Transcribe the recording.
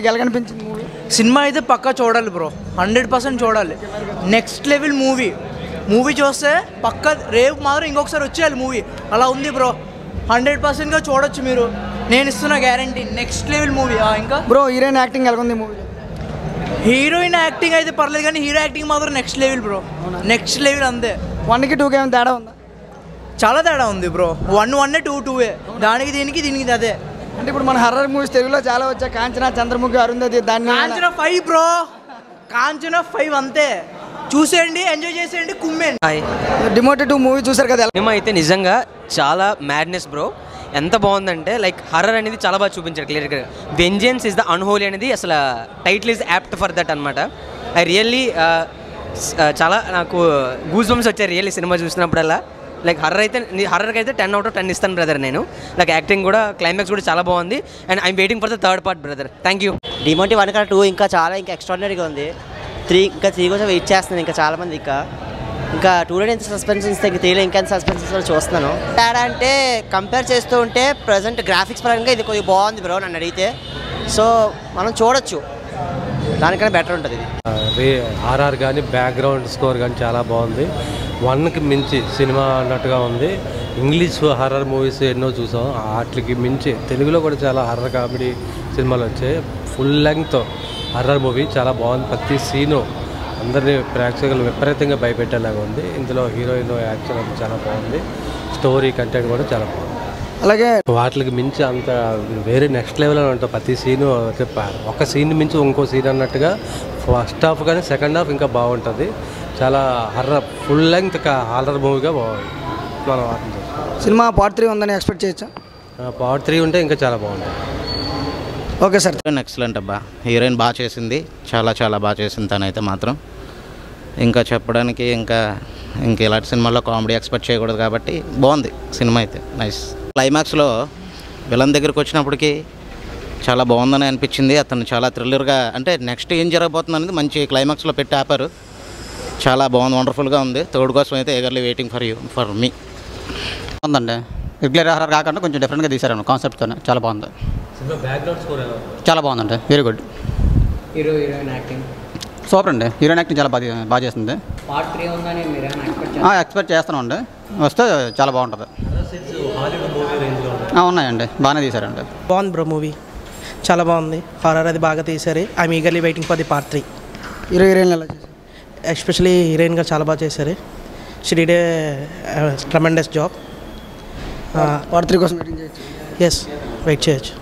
మీకు ఎలా కనిపించింది మూవీ? సినిమా అయితే పక్కా చూడాలి బ్రో, 100% చూడాలి. నెక్స్ట్ లెవెల్ మూవీ చూస్తే పక్కా రేపు మాత్రం ఇంకొకసారి వచ్చేయాలి మూవీ. అలా ఉంది బ్రో, 100%గా చూడొచ్చు మీరు, నేను ఇస్తున్న గ్యారంటీ. Next level movie. ఇంకా బ్రో హీరోయిన్ యాక్టింగ్ ఎలా ఉంది మూవీ? హీరోయిన్ యాక్టింగ్ అయితే పర్లేదు, కానీ హీరో యాక్టింగ్ మాత్రం next level bro, next level అంతే. 1కి 2కి ఏమైనా తేడా ఉందా? చాలా తేడా ఉంది బ్రో. 1 2 2 దానికి దీనికి అదే. అంటే ఇప్పుడు మన హర్రర్ మూవీస్ తెలుగులో చాలా వచ్చాయి, కాంచనా, చంద్రముఖి, అరుంధతి, దాన్ని కాంచనా 5 బ్రో, కాంచనా 5 అంతే. చూసేయండి, ఎంజాయ్ చేసేయండి, కుమ్మేండి. డిమోటెడ్ 2 మూవీ చూసారు కదా? సినిమా అయితే నిజంగా చాలా మ్యాడ్నెస్ బ్రో. ఎంత బాగుందంటే లైక్ హర్రర్ అనేది చాలా బాగా చూపించారు క్లియర్గా. వెంజెన్స్ ఇస్ ద అన్హోలీ అనేది అసలు title is apt for that అనమాట. ఐ రియల్లీ చాలా నాకు గూస్ బంప్స్ వచ్చాయి రియల్లీ సినిమా చూసినప్పుడల్లా. లైక్ హర్రర్కి అయితే 10 out of 10 ఇస్తాను బ్రదర్ నేను. లైక్ యాక్టింగ్ కూడా, క్లైమాక్స్ కూడా చాలా బాగుంది. And I'm waiting for the third part brother. Thank you. డిమోటి 1 2 ఇంకా చాలా ఎక్స్ట్రాడినరీగా ఉంది. 3 కోసం వెయిట్ చేస్తున్నాను. ఇంకా చాలామంది ఇంకా 2లో ఎంత సస్పెన్స్ ఇస్తే ఇంకా 3లో ఇంకా ఎంత సస్పెన్స్ ఇస్తారో చూస్తున్నాను. తేడా అంటే కంపేర్ చేస్తూ ఉంటే ప్రజెంట్ గ్రాఫిక్స్ పరంగా ఇది కొద్దిగా బాగుంది బ్రో నన్ను అడిగితే. సో మనం చూడొచ్చు, దానికన్నా బెటర్ ఉంటుంది ఇది. ఆర్ఆర్ కానీ బ్యాక్గ్రౌండ్ స్కోర్ కానీ చాలా బాగుంది. 1కి మించి సినిమా అన్నట్టుగా ఉంది. ఇంగ్లీష్ హర్రర్ మూవీస్ ఎన్నో చూసాం, వాటికి మించి తెలుగులో కూడా చాలా హర్రర్ కామెడీ సినిమాలు వచ్చాయి. ఫుల్ లెంగ్త్ హర్రర్ మూవీ చాలా బాగుంది. ప్రతి సీను అందరినీ ప్రేక్షకులు విపరీతంగా భయపెట్టేలాగా ఉంది. ఇందులో హీరోయిన్ యాక్షన్ అంతా చాలా బాగుంది. స్టోరీ కంటెంట్ కూడా చాలా బాగుంది. అలాగే వాటికి మించి అంత వేరే నెక్స్ట్ లెవెల్ అని ఉంటుంది. ప్రతి సీను ఒక సీన్ మించి ఇంకో సీన్ అన్నట్టుగా ఫస్ట్ హాఫ్ కానీ సెకండ్ హాఫ్ ఇంకా బాగుంటుంది. చాలా ఫుల్ లెంగ్త్ హారర్ మూవీగా బాగుంది. మనం సినిమా పార్ట్ 3 ఉందని ఎక్స్పెక్ట్ చేయొచ్చా? పార్ట్ 3 ఉంటే ఇంకా చాలా బాగుంటుంది. Okay sir. ఎక్సలెంట్ అబ్బా, హీరోయిన్ బాగా చేసింది, చాలా బాగా చేసింది తనైతే మాత్రం. ఇంకా చెప్పడానికి ఇంకా ఇలాంటి సినిమాల్లో కామెడీ ఎక్స్పెక్ట్ చేయకూడదు కాబట్టి బాగుంది సినిమా అయితే. నైస్. క్లైమాక్స్లో విలన్ దగ్గరికి వచ్చినప్పటికీ చాలా బాగుందని అనిపించింది. అతను చాలా థ్రిల్లర్గా, అంటే నెక్స్ట్ ఏం జరగబోతుంది అనేది మంచి క్లైమాక్స్లో పెట్టి ఆపారు. చాలా బాగుంది, వండర్ఫుల్గా ఉంది. థర్డ్ కోసం అయితే ఎగర్లీ వెయిటింగ్ ఫర్ మీ. ఉందండి, రెగ్యులర్ హర్రర్ కాకుండా కొంచెం డిఫరెంట్గా తీశారు కాన్సెప్ట్తోనే. చాలా బాగుంది. చాలా బాగుందండి, very good. Heroine acting super అండి. హీరోయిన్ యాక్టింగ్ చాలా బాగా చేస్తుంది. పార్ట్ 3 ఉందని మీరు ఎక్స్పెక్ట్ చేస్తున్నామండి, వస్తే చాలా బాగుంటుంది. ఉన్నాయండి, బాగానే తీశారండి. బాగుంది బ్రో మూవీ, చాలా బాగుంది. హారర్ అది బాగా తీశారు. I'm eagerly waiting for the part 3. Heroine ఎలా చేశారు? ఎస్పెషలీ హీరోయిన్ గారు చాలా బాగా చేశారు. She did a tremendous job. Part 3 కోసం వెయిటింగ్ చేయొచ్చు. ఎస్, వెయిట్ చేయొచ్చు.